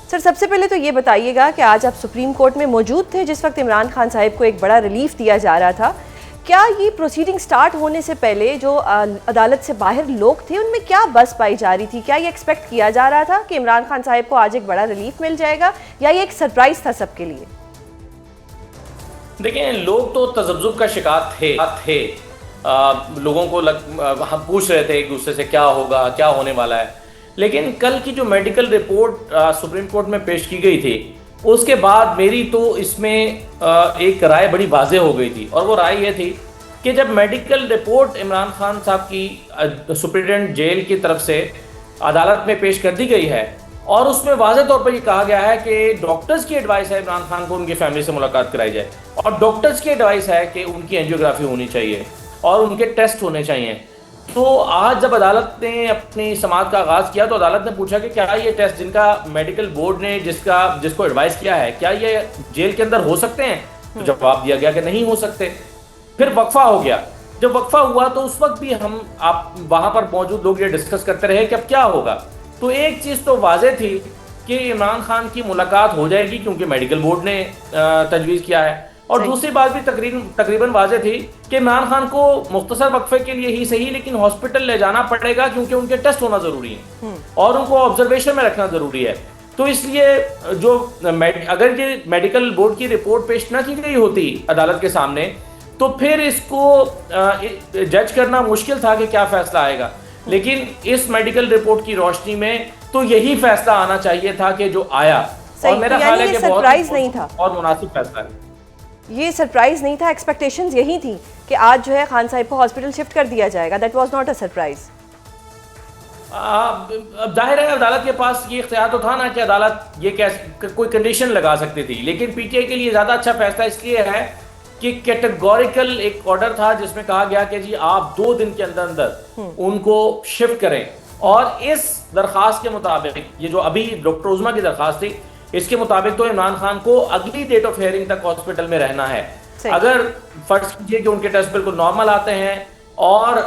Sir सबसे पहले तो ये बताइएगा कि आज आप सुप्रीम कोर्ट में मौजूद थे जिस वक्त इमरान खान साहब को एक बड़ा रिलीफ दिया जा रहा था। क्या ये प्रोसीडिंग स्टार्ट होने से पहले जो अदालत से बाहर लोग थे उनमें क्या बस पाई जा रही थी? क्या ये एक्सपेक्ट किया जा रहा था कि इमरान खान साहब को आज एक बड़ा रिलीफ मिल जाएगा, या ये एक सरप्राइज था सबके लिए? देखिए, लोग तो तजब्जुब का शिकार थे। लोगों को हम पूछ रहे थे एक दूसरे से क्या होगा, क्या होने वाला है। लेकिन कल की जो मेडिकल रिपोर्ट सुप्रीम कोर्ट में पेश की गई थी, उसके बाद मेरी तो इसमें एक राय बड़ी वाज़ेह हो गई थी। और वो राय ये थी कि जब मेडिकल रिपोर्ट इमरान खान साहब की सुप्रिटेंडेंट जेल की तरफ से अदालत में पेश कर दी गई है और उसमें वाज़ेह तौर पर ये कहा गया है कि डॉक्टर्स की एडवाइस है इमरान खान को उनकी फैमिली से मुलाकात कराई जाए, और डॉक्टर्स की एडवाइस है कि उनकी एंजियोग्राफी होनी चाहिए और उनके टेस्ट होने चाहिए। तो आज जब अदालत ने अपनी समाअत का आगाज़ किया तो अदालत ने पूछा कि क्या ये टेस्ट जिनका मेडिकल बोर्ड ने जिसको एडवाइस किया है, क्या ये जेल के अंदर हो सकते हैं? तो जवाब दिया गया कि नहीं हो सकते। फिर वक्फा हो गया। जब वक्फा हुआ तो उस वक्त भी आप वहाँ पर मौजूद लोग ये डिस्कस करते रहे कि अब क्या होगा। तो एक चीज़ तो वाज़ेह थी कि इमरान खान की मुलाकात हो जाएगी क्योंकि मेडिकल बोर्ड ने तजवीज़ किया है, और दूसरी बात भी तकरीबन वाज़ेह थी कि इमरान खान को मुख्तसर वक्फे के लिए ही सही लेकिन हॉस्पिटल ले जाना पड़ेगा क्योंकि उनके टेस्ट होना ज़रूरी है और उनको ऑब्जर्वेशन में रखना ज़रूरी है। तो इसलिए जो अगर ये मेडिकल बोर्ड की रिपोर्ट पेश ना की गई होती अदालत के सामने तो फिर इसको जज करना मुश्किल था कि क्या फैसला आएगा। लेकिन इस मेडिकल रिपोर्ट की रोशनी में तो यही फैसला आना चाहिए था कि जो आया, और मेरा ख्याल है कि सरप्राइज नहीं था और मुनासिब फैसला है। ये सरप्राइज नहीं था, एक्सपेक्टेशंस यही थी कि आज जो है खान साहब को हॉस्पिटल शिफ्ट कर दिया जाएगा। That was not a surprise. अब जाहिर है अदालत के पास ये इख्तियार तो था ना कि अदालत ये कोई कंडीशन लगा सकती थी, लेकिन पीटीआई के लिए ज़्यादा अच्छा फैसला इसलिए है कि कैटेगोरिकल एक ऑर्डर था जिसमें कहा गया कि जी आप 2 दिन के अंदर अंदर उनको शिफ्ट करें, और इस दरख्वास्त के मुताबिक ये जो अभी डॉक्टर उज़मा की दरख्वास्त थी इसके मुताबिक तो इमरान खान को अगली डेट ऑफ हियरिंग तक हॉस्पिटल में रहना है। अगर फर्ज कीजिए कि उनके टेस्ट बिल्कुल नॉर्मल आते हैं और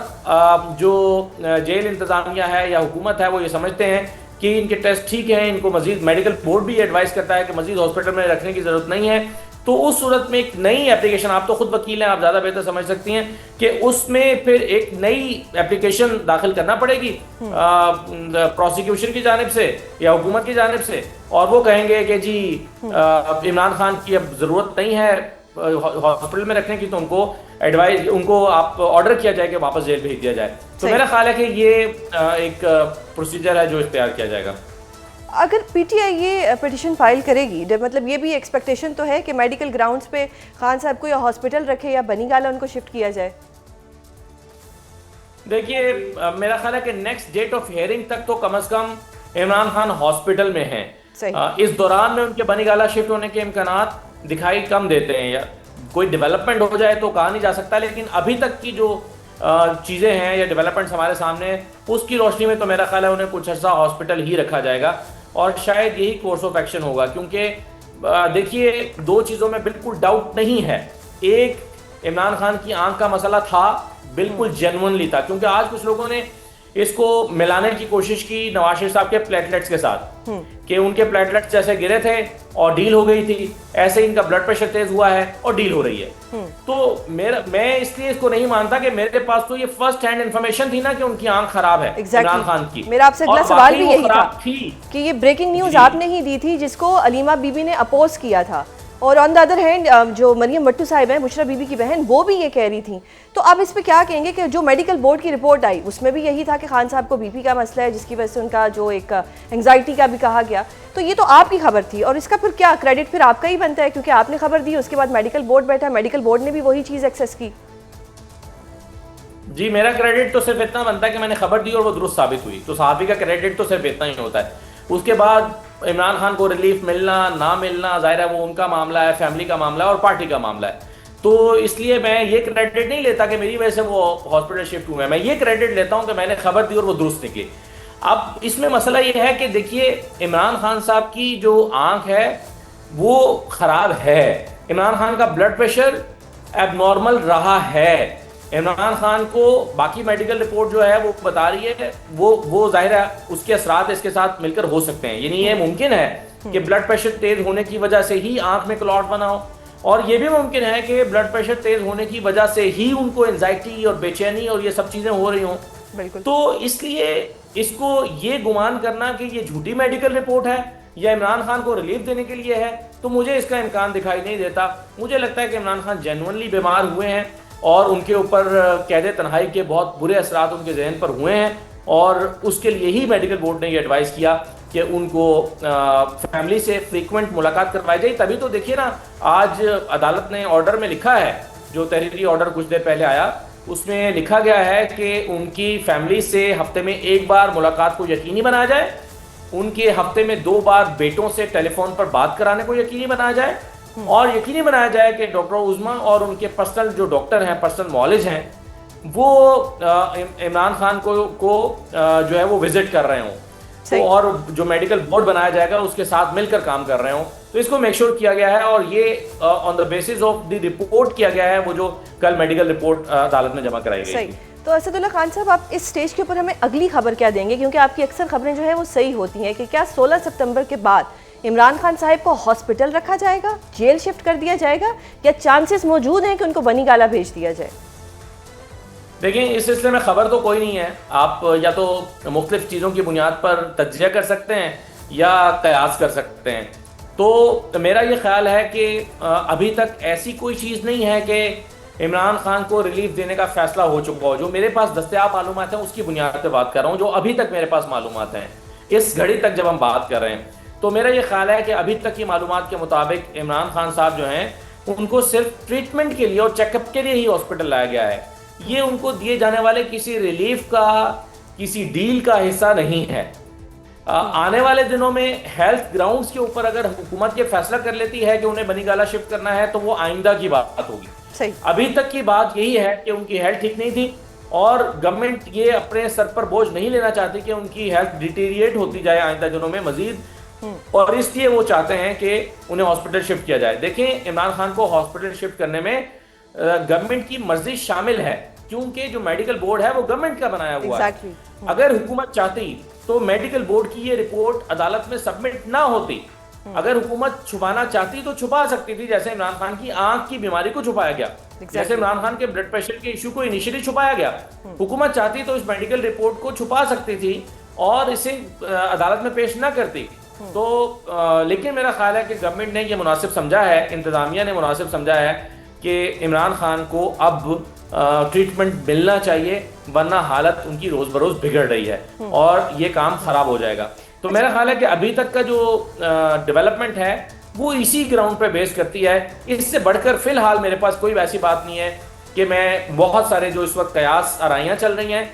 जो जेल इंतजामिया है या हुकूमत है वो ये समझते हैं कि इनके टेस्ट ठीक हैं, इनको मजीद मेडिकल बोर्ड भी एडवाइस करता है कि मजीद हॉस्पिटल में रखने की जरूरत नहीं है, तो उस सूरत में एक नई एप्लीकेशन, आप तो खुद वकील हैं, आप ज़्यादा बेहतर समझ सकती हैं कि उसमें फिर एक नई एप्लीकेशन दाखिल करना पड़ेगी प्रोसिक्यूशन की जानिब से या हुकूमत की जानिब से, और वो कहेंगे कि जी इमरान खान की अब ज़रूरत नहीं है हॉस्पिटल में रखने की, तो उनको आप ऑर्डर किया जाए कि वापस जेल भेज दिया जाए। तो मेरा ख्याल है कि ये एक प्रोसीजर है जो इख्तियार किया जाएगा। अगर पीटीआई ये पिटीशन फाइल करेगी, मतलब ये भी एक्सपेक्टेशन तो है कि मेडिकल ग्राउंड्स पे खान साहब को या हॉस्पिटल रखे या बनीगाला उनको शिफ्ट किया जाए। देखिए, मेरा ख्याल है कि नेक्स्ट डेट ऑफ हियरिंग तक तो कम से कम इमरान खान हॉस्पिटल में हैं। इस दौरान में उनके बनीगाला शिफ्ट होने के इम्कानात दिखाई कम देते हैं, या कोई डेवलपमेंट हो जाए तो कहा नहीं जा सकता, लेकिन अभी तक की जो चीज़ें हैं या डेवलपमेंट्स हमारे सामने, उसकी रोशनी में तो मेरा ख्याल है उन्हें कुछ अर्सा हॉस्पिटल ही रखा जाएगा और शायद यही कोर्स ऑफ एक्शन होगा। क्योंकि देखिए, 2 चीज़ों में बिल्कुल डाउट नहीं है। एक, इमरान खान की आंख का मसला था, बिल्कुल जेन्युइनली था, क्योंकि आज कुछ लोगों ने इसको मिलाने की कोशिश की नवाज शरीफ साहब के प्लेटलेट्स के साथ कि उनके प्लेटलेट्स जैसे गिरे थे और डील हो गई थी, ऐसे इनका ब्लड प्रेशर तेज हुआ है और डील हो रही है। तो मैं इसलिए इसको नहीं मानता कि मेरे पास तो ये फर्स्ट हैंड इंफॉर्मेशन थी ना कि उनकी आंख खराब है इमरान खान की। मेरा आपसे अगला सवाल भी यही था कि ये ब्रेकिंग न्यूज आपने ही दी थी जिसको अलीमा बीबी ने अपोज किया था, और ऑन द अदर हैंड जो मरियम भट्टू साहिब हैं, बुशरा बीबी की बहन, वो भी ये कह रही थी। तो अब इस पे क्या कहेंगे कि जो मेडिकल बोर्ड की रिपोर्ट आई उसमें भी यही था कि खान साहब को बीपी का मसला है जिसकी वजह से उनका जो एक एंग्जाइटी का भी कहा गया। तो ये तो आपकी खबर थी और इसका फिर क्या क्रेडिट फिर आपका ही बनता है क्योंकि आपने खबर दी, उसके बाद मेडिकल बोर्ड बैठा, मेडिकल बोर्ड ने भी वही चीज़ एक्सेस की। जी, मेरा क्रेडिट तो सिर्फ इतना बनता है कि मैंने खबर दी और वो दुरुस्त साबित हुई, तो सहाफ़ी का क्रेडिट तो सिर्फ इतना ही होता है। उसके बाद इमरान खान को रिलीफ मिलना ना मिलना जाहिर है वो उनका मामला है, फैमिली का मामला है और पार्टी का मामला है। तो इसलिए मैं ये क्रेडिट नहीं लेता कि मेरी वजह से वो हॉस्पिटल शिफ्ट हुए, मैं ये क्रेडिट लेता हूँ कि मैंने खबर दी और वो दुरुस्त निकली। अब इसमें मसला ये है कि देखिए, इमरान खान साहब की जो आंख है वो ख़राब है, इमरान खान का ब्लड प्रेशर एबनॉर्मल रहा है, इमरान खान को बाकी मेडिकल रिपोर्ट जो है वो बता रही है वो जाहिर है उसके असरात इसके साथ मिलकर हो सकते हैं। यानी ये मुमकिन है कि ब्लड प्रेशर तेज होने की वजह से ही आंख में क्लॉट बना हो, और ये भी मुमकिन है कि ब्लड प्रेशर तेज होने की वजह से ही उनको एंजाइटी और बेचैनी और ये सब चीजें हो रही हों। बिल्कुल। तो इसलिए इसको ये गुमान करना कि ये झूठी मेडिकल रिपोर्ट है या इमरान खान को रिलीफ देने के लिए है, तो मुझे इसका इम्कान दिखाई नहीं देता। मुझे लगता है कि इमरान खान जेन्युइनली बीमार हुए हैं और उनके ऊपर कैद तन्हाई के बहुत बुरे असरात उनके जहन पर हुए हैं, और उसके लिए ही मेडिकल बोर्ड ने ये एडवाइस किया कि उनको फैमिली से फ्रीक्वेंट मुलाकात करवाई जाए। तभी तो देखिए ना, आज अदालत ने ऑर्डर में लिखा है, जो तहरीरी ऑर्डर कुछ देर पहले आया, उसमें लिखा गया है कि उनकी फैमिली से हफ्ते में 1 बार मुलाकात को यकीनी बनाया जाए, उनके हफ्ते में 2 बार बेटों से टेलीफोन पर बात कराने को यकीनी बनाया जाए, और यकीनी बनाया जाए कि डॉक्टर उज़मा और उनके पर्सनल जो डॉक्टर हैं, पर्सनल मॉलिज हैं, वो इमरान खान को जो है वो विजिट कर रहे हों, तो और जो मेडिकल बोर्ड बनाया जाएगा उसके साथ मिलकर काम कर रहे हों। तो इसको मेक श्योर किया गया है, और ये on the basis of the report किया गया है, वो जो कल मेडिकल रिपोर्ट अदालत में जमा कराई गई थी। तो असदुल्ला खान साहब, आप इस स्टेज के ऊपर हमें अगली खबर क्या देंगे, क्योंकि आपकी अक्सर खबरें जो है वो सही होती हैं, कि क्या 16 सितंबर के बाद इमरान खान साहब को हॉस्पिटल रखा जाएगा, जेल शिफ्ट कर दिया जाएगा, या चांसेस मौजूद हैं कि उनको बनी गाला भेज दिया जाए? देखिए, इस सिलसिले में खबर तो कोई नहीं है। आप या तो मुख्तलिफ चीज़ों की बुनियाद पर तज्जिया कर सकते हैं या कयास कर सकते हैं। तो मेरा ये ख्याल है कि अभी तक ऐसी कोई चीज़ नहीं है कि इमरान खान को रिलीफ देने का फैसला हो चुका हो। जो मेरे पास दस्तयाब मालूमात हैं उसकी बुनियाद पर बात कर रहा हूँ, जो अभी तक मेरे पास मालूमात हैं इस घड़ी तक जब हम बात कर रहे हैं। तो मेरा ये ख्याल है कि अभी तक की मालूमात के मुताबिक इमरान खान साहब जो हैं उनको सिर्फ ट्रीटमेंट के लिए और चेकअप के लिए ही हॉस्पिटल लाया गया है। ये उनको दिए जाने वाले किसी रिलीफ का, किसी डील का हिस्सा नहीं है। आने वाले दिनों में हेल्थ ग्राउंड्स के ऊपर अगर हुकूमत ये फैसला कर लेती है कि उन्हें बनी गाला शिफ्ट करना है, तो वो आइंदा की बात होगी। सही। अभी तक की बात यही है कि उनकी हेल्थ ठीक नहीं थी, और गवर्नमेंट ये अपने सर पर बोझ नहीं लेना चाहती कि उनकी हेल्थ डिटीरिएट होती जाए आइंदा दिनों में मजीद, और इसलिए वो चाहते हैं कि उन्हें हॉस्पिटल शिफ्ट किया जाए। देखें, इमरान खान को हॉस्पिटल शिफ्ट करने में गवर्नमेंट की मर्जी शामिल है, क्योंकि जो मेडिकल बोर्ड है वो गवर्नमेंट का बनाया हुआ है। अगर हुकूमत चाहती तो मेडिकल बोर्ड की ये रिपोर्ट अदालत में सबमिट ना होती। अगर हुकूमत छुपाना चाहती तो छुपा सकती थी, जैसे इमरान खान की आंख की बीमारी को छुपाया गया, जैसे इमरान खान के ब्लड प्रेशर के इशू को इनिशियली छुपाया गया। हुकूमत चाहती तो इस मेडिकल रिपोर्ट को छुपा सकती थी और इसे अदालत में पेश ना करती। तो लेकिन मेरा ख्याल है कि गवर्नमेंट ने यह मुनासिब समझा है, इंतजामिया ने मुनासिब समझा है कि इमरान खान को अब ट्रीटमेंट मिलना चाहिए, वरना हालत उनकी रोज बरोज बिगड़ रही है और ये काम खराब हो जाएगा। तो मेरा ख्याल है कि अभी तक का जो डेवलपमेंट है वो इसी ग्राउंड पे बेस करती है। इससे बढ़कर फिलहाल मेरे पास कोई वैसी बात नहीं है कि मैं बहुत सारे जो इस वक्त कयास आराइयाँ चल रही हैं,